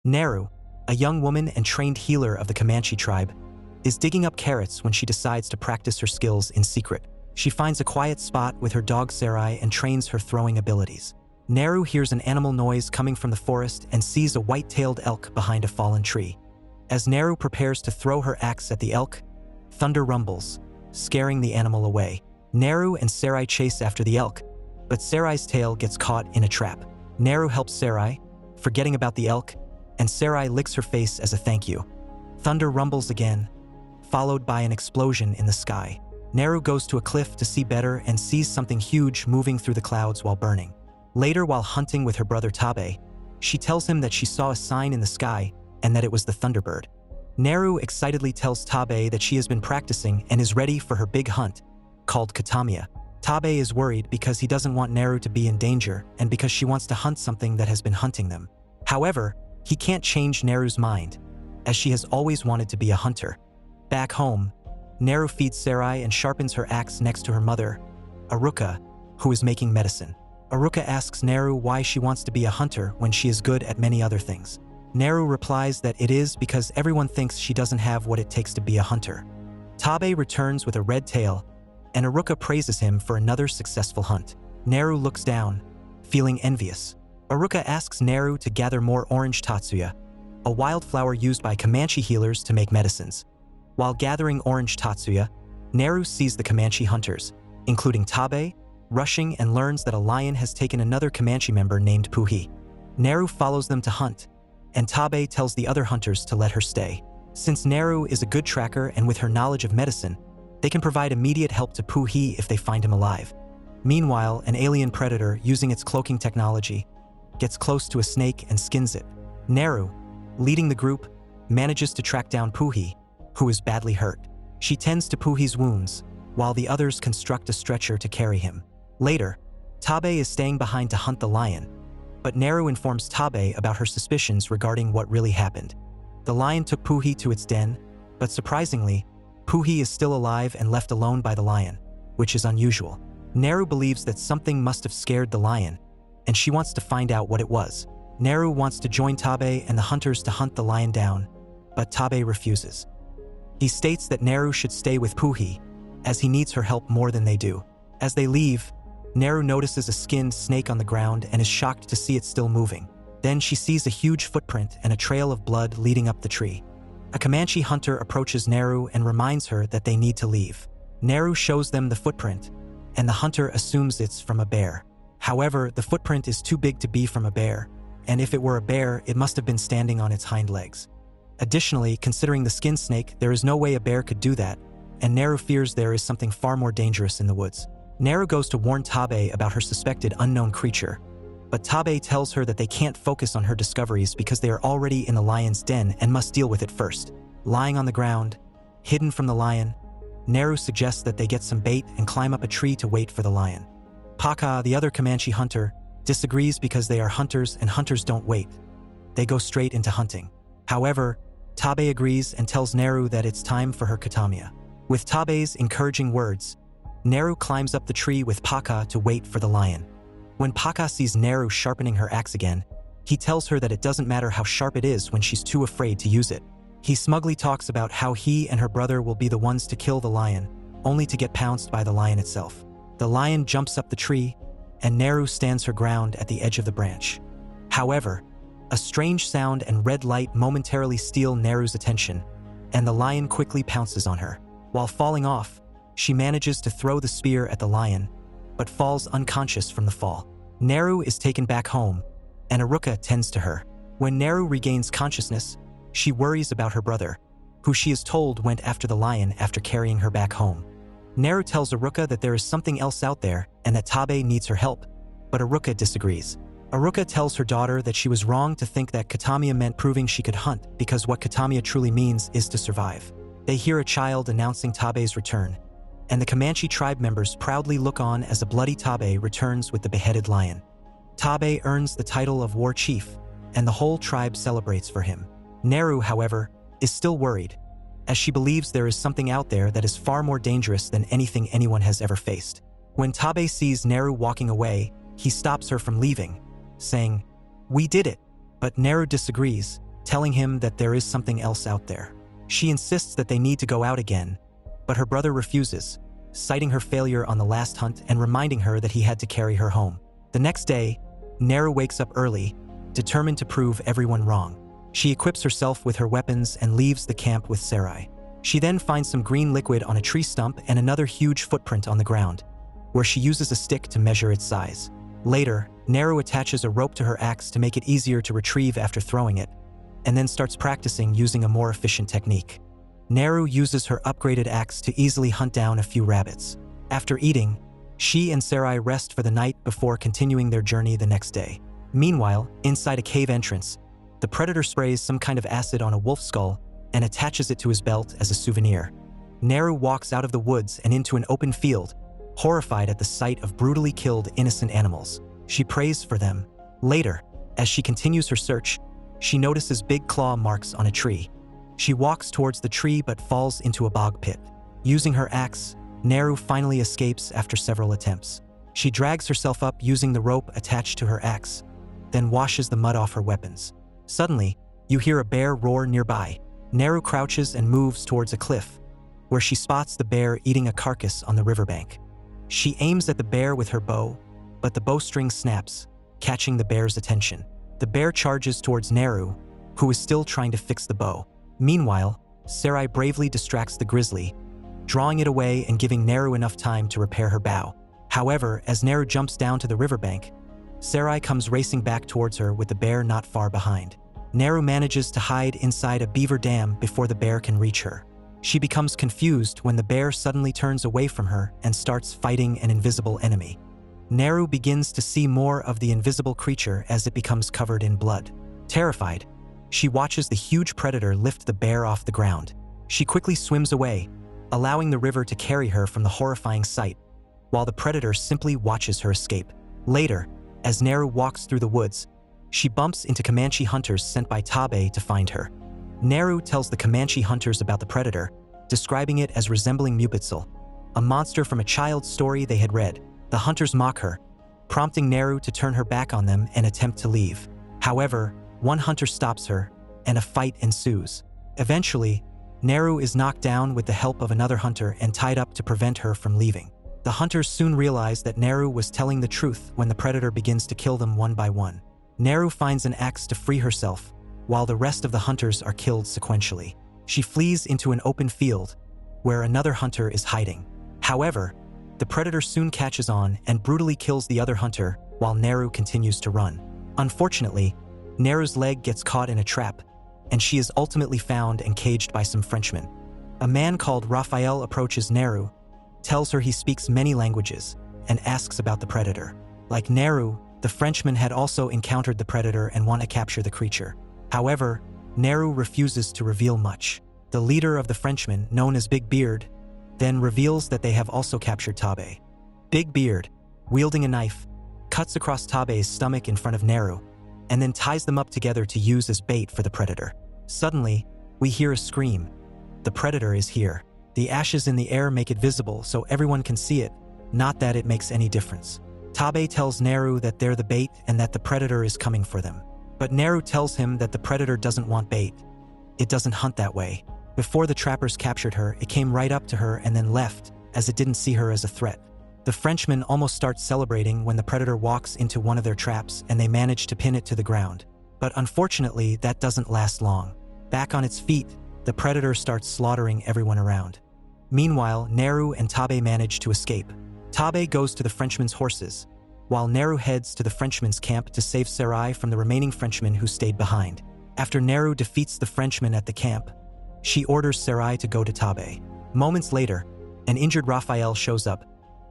Naru, a young woman and trained healer of the Comanche tribe, is digging up carrots when she decides to practice her skills in secret. She finds a quiet spot with her dog Sarii and trains her throwing abilities. Naru hears an animal noise coming from the forest and sees a white-tailed elk behind a fallen tree. As Naru prepares to throw her axe at the elk, thunder rumbles, scaring the animal away. Naru and Sarii chase after the elk, but Sarai's tail gets caught in a trap. Naru helps Sarii, forgetting about the elk, and Sarii licks her face as a thank you. Thunder rumbles again, followed by an explosion in the sky. Naru goes to a cliff to see better and sees something huge moving through the clouds while burning. Later, while hunting with her brother Tabe, she tells him that she saw a sign in the sky and that it was the Thunderbird. Naru excitedly tells Tabe that she has been practicing and is ready for her big hunt, called Katamia. Tabe is worried because he doesn't want Naru to be in danger and because she wants to hunt something that has been hunting them. However, he can't change Naru's mind, as she has always wanted to be a hunter. Back home, Naru feeds Sarii and sharpens her axe next to her mother, Aruka, who is making medicine. Aruka asks Naru why she wants to be a hunter when she is good at many other things. Naru replies that it is because everyone thinks she doesn't have what it takes to be a hunter. Tabe returns with a red tail, and Aruka praises him for another successful hunt. Naru looks down, feeling envious. Aruka asks Naru to gather more orange tatsuya, a wildflower used by Comanche healers to make medicines. While gathering orange tatsuya, Naru sees the Comanche hunters, including Tabe, rushing and learns that a lion has taken another Comanche member named Puhi. Naru follows them to hunt, and Tabe tells the other hunters to let her stay. Since Naru is a good tracker and with her knowledge of medicine, they can provide immediate help to Puhi if they find him alive. Meanwhile, an alien predator, using its cloaking technology, gets close to a snake and skins it. Naru, leading the group, manages to track down Puhi, who is badly hurt. She tends to Puhi's wounds, while the others construct a stretcher to carry him. Later, Tabe is staying behind to hunt the lion, but Naru informs Tabe about her suspicions regarding what really happened. The lion took Puhi to its den, but surprisingly, Puhi is still alive and left alone by the lion, which is unusual. Naru believes that something must have scared the lion, and she wants to find out what it was. Naru wants to join Tabe and the hunters to hunt the lion down, but Tabe refuses. He states that Naru should stay with Puhi, as he needs her help more than they do. As they leave, Naru notices a skinned snake on the ground and is shocked to see it still moving. Then she sees a huge footprint and a trail of blood leading up the tree. A Comanche hunter approaches Naru and reminds her that they need to leave. Naru shows them the footprint, and the hunter assumes it's from a bear. However, the footprint is too big to be from a bear, and if it were a bear, it must have been standing on its hind legs. Additionally, considering the skinned snake, there is no way a bear could do that, and Naru fears there is something far more dangerous in the woods. Naru goes to warn Tabe about her suspected unknown creature, but Tabe tells her that they can't focus on her discoveries because they are already in the lion's den and must deal with it first. Lying on the ground, hidden from the lion, Naru suggests that they get some bait and climb up a tree to wait for the lion. Paka, the other Comanche hunter, disagrees because they are hunters and hunters don't wait. They go straight into hunting. However, Tabe agrees and tells Naru that it's time for her Katamia. With Tabe's encouraging words, Naru climbs up the tree with Paka to wait for the lion. When Paka sees Naru sharpening her axe again, he tells her that it doesn't matter how sharp it is when she's too afraid to use it. He smugly talks about how he and her brother will be the ones to kill the lion, only to get pounced by the lion itself. The lion jumps up the tree, and Naru stands her ground at the edge of the branch. However, a strange sound and red light momentarily steal Naru's attention, and the lion quickly pounces on her. While falling off, she manages to throw the spear at the lion, but falls unconscious from the fall. Naru is taken back home, and Aruka tends to her. When Naru regains consciousness, she worries about her brother, who she is told went after the lion after carrying her back home. Naru tells Aruka that there is something else out there and that Tabe needs her help, but Aruka disagrees. Aruka tells her daughter that she was wrong to think that Katamia meant proving she could hunt because what Katamia truly means is to survive. They hear a child announcing Tabe's return, and the Comanche tribe members proudly look on as a bloody Tabe returns with the beheaded lion. Tabe earns the title of war chief, and the whole tribe celebrates for him. Naru, however, is still worried, as she believes there is something out there that is far more dangerous than anything anyone has ever faced. When Tabe sees Naru walking away, he stops her from leaving, saying, "We did it." But Naru disagrees, telling him that there is something else out there. She insists that they need to go out again, but her brother refuses, citing her failure on the last hunt and reminding her that he had to carry her home. The next day, Naru wakes up early, determined to prove everyone wrong. She equips herself with her weapons and leaves the camp with Sarii. She then finds some green liquid on a tree stump and another huge footprint on the ground, where she uses a stick to measure its size. Later, Naru attaches a rope to her axe to make it easier to retrieve after throwing it, and then starts practicing using a more efficient technique. Naru uses her upgraded axe to easily hunt down a few rabbits. After eating, she and Sarii rest for the night before continuing their journey the next day. Meanwhile, inside a cave entrance, the predator sprays some kind of acid on a wolf skull and attaches it to his belt as a souvenir. Naru walks out of the woods and into an open field, horrified at the sight of brutally killed innocent animals. She prays for them. Later, as she continues her search, she notices big claw marks on a tree. She walks towards the tree but falls into a bog pit. Using her axe, Naru finally escapes after several attempts. She drags herself up using the rope attached to her axe, then washes the mud off her weapons. Suddenly, you hear a bear roar nearby. Naru crouches and moves towards a cliff, where she spots the bear eating a carcass on the riverbank. She aims at the bear with her bow, but the bowstring snaps, catching the bear's attention. The bear charges towards Naru, who is still trying to fix the bow. Meanwhile, Sarii bravely distracts the grizzly, drawing it away and giving Naru enough time to repair her bow. However, as Naru jumps down to the riverbank, Sarii comes racing back towards her with the bear not far behind. Naru manages to hide inside a beaver dam before the bear can reach her. She becomes confused when the bear suddenly turns away from her and starts fighting an invisible enemy. Naru begins to see more of the invisible creature as it becomes covered in blood. Terrified, she watches the huge predator lift the bear off the ground. She quickly swims away, allowing the river to carry her from the horrifying sight, while the predator simply watches her escape. Later, as Naru walks through the woods, she bumps into Comanche hunters sent by Tabe to find her. Naru tells the Comanche hunters about the predator, describing it as resembling Mupitzel, a monster from a child's story they had read. The hunters mock her, prompting Naru to turn her back on them and attempt to leave. However, one hunter stops her, and a fight ensues. Eventually, Naru is knocked down with the help of another hunter and tied up to prevent her from leaving. The hunters soon realize that Naru was telling the truth when the predator begins to kill them one by one. Naru finds an axe to free herself, while the rest of the hunters are killed sequentially. She flees into an open field, where another hunter is hiding. However, the predator soon catches on and brutally kills the other hunter while Naru continues to run. Unfortunately, Naru's leg gets caught in a trap, and she is ultimately found and caged by some Frenchmen. A man called Raphael approaches Naru, tells her he speaks many languages, and asks about the predator. Like Naru, the Frenchman had also encountered the predator and want to capture the creature. However, Naru refuses to reveal much. The leader of the Frenchmen, known as Big Beard, then reveals that they have also captured Tabe. Big Beard, wielding a knife, cuts across Tabe's stomach in front of Naru, and then ties them up together to use as bait for the predator. Suddenly, we hear a scream. The predator is here. The ashes in the air make it visible so everyone can see it, not that it makes any difference. Tabe tells Naru that they're the bait and that the predator is coming for them. But Naru tells him that the predator doesn't want bait. It doesn't hunt that way. Before the trappers captured her, it came right up to her and then left, as it didn't see her as a threat. The Frenchmen almost start celebrating when the predator walks into one of their traps and they manage to pin it to the ground. But unfortunately, that doesn't last long. Back on its feet, the predator starts slaughtering everyone around. Meanwhile, Naru and Tabe manage to escape. Tabe goes to the Frenchman's horses, while Naru heads to the Frenchman's camp to save Sarii from the remaining Frenchmen who stayed behind. After Naru defeats the Frenchman at the camp, she orders Sarii to go to Tabe. Moments later, an injured Raphael shows up,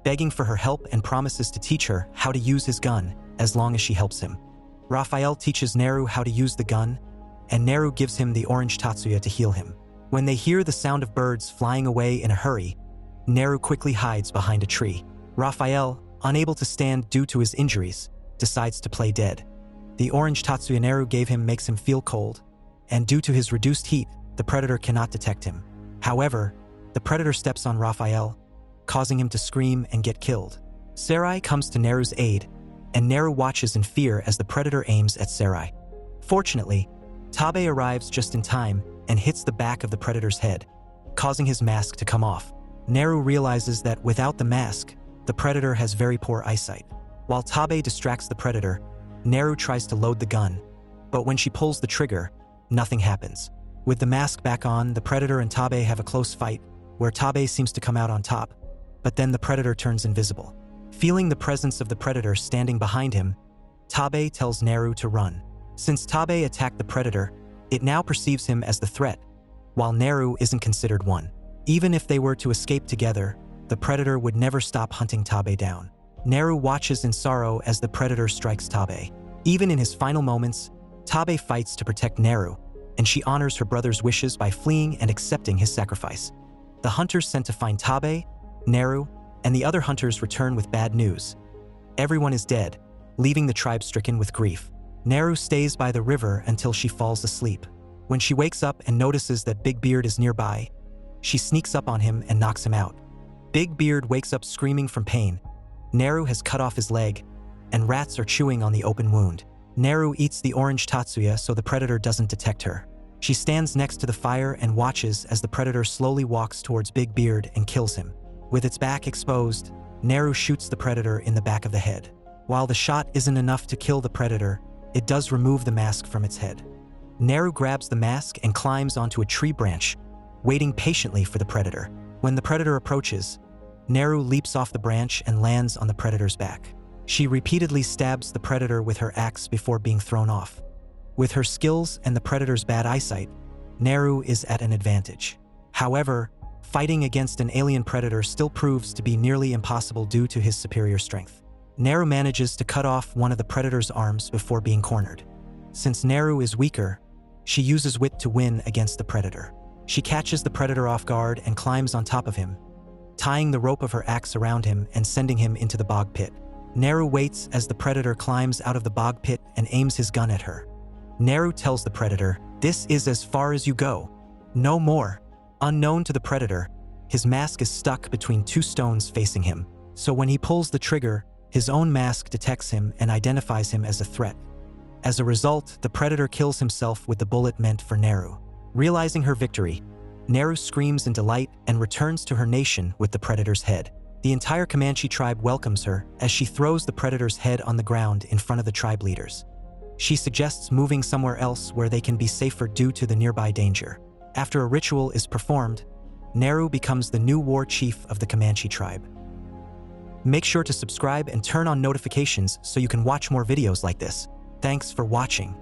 begging for her help and promises to teach her how to use his gun as long as she helps him. Raphael teaches Naru how to use the gun, and Naru gives him the orange Tatsuya to heal him. When they hear the sound of birds flying away in a hurry, Naru quickly hides behind a tree. Raphael, unable to stand due to his injuries, decides to play dead. The orange Tatsuya Naru gave him makes him feel cold, and due to his reduced heat, the predator cannot detect him. However, the predator steps on Raphael, causing him to scream and get killed. Sarii comes to Naru's aid, and Naru watches in fear as the predator aims at Sarii. Fortunately, Tabe arrives just in time and hits the back of the predator's head, causing his mask to come off. Naru realizes that without the mask, the predator has very poor eyesight. While Tabe distracts the predator, Naru tries to load the gun, but when she pulls the trigger, nothing happens. With the mask back on, the predator and Tabe have a close fight, where Tabe seems to come out on top, but then the predator turns invisible. Feeling the presence of the predator standing behind him, Tabe tells Naru to run. Since Tabe attacked the predator, it now perceives him as the threat, while Naru isn't considered one. Even if they were to escape together, the predator would never stop hunting Tabe down. Naru watches in sorrow as the predator strikes Tabe. Even in his final moments, Tabe fights to protect Naru, and she honors her brother's wishes by fleeing and accepting his sacrifice. The hunters sent to find Tabe, Naru, and the other hunters return with bad news. Everyone is dead, leaving the tribe stricken with grief. Naru stays by the river until she falls asleep. When she wakes up and notices that Big Beard is nearby, she sneaks up on him and knocks him out. Big Beard wakes up screaming from pain. Naru has cut off his leg, and rats are chewing on the open wound. Naru eats the orange tatsuya so the predator doesn't detect her. She stands next to the fire and watches as the predator slowly walks towards Big Beard and kills him. With its back exposed, Naru shoots the predator in the back of the head. While the shot isn't enough to kill the predator, it does remove the mask from its head. Naru grabs the mask and climbs onto a tree branch, waiting patiently for the predator. When the predator approaches, Naru leaps off the branch and lands on the predator's back. She repeatedly stabs the predator with her axe before being thrown off. With her skills and the predator's bad eyesight, Naru is at an advantage. However, fighting against an alien predator still proves to be nearly impossible due to his superior strength. Naru manages to cut off one of the predator's arms before being cornered. Since Naru is weaker, she uses wit to win against the predator. She catches the predator off guard and climbs on top of him, tying the rope of her axe around him and sending him into the bog pit. Naru waits as the predator climbs out of the bog pit and aims his gun at her. Naru tells the predator, "This is as far as you go. No more." Unknown to the predator, his mask is stuck between two stones facing him, so when he pulls the trigger, his own mask detects him and identifies him as a threat. As a result, the predator kills himself with the bullet meant for Naru. Realizing her victory, Naru screams in delight and returns to her nation with the predator's head. The entire Comanche tribe welcomes her as she throws the predator's head on the ground in front of the tribe leaders. She suggests moving somewhere else where they can be safer due to the nearby danger. After a ritual is performed, Naru becomes the new war chief of the Comanche tribe. Make sure to subscribe and turn on notifications so you can watch more videos like this. Thanks for watching.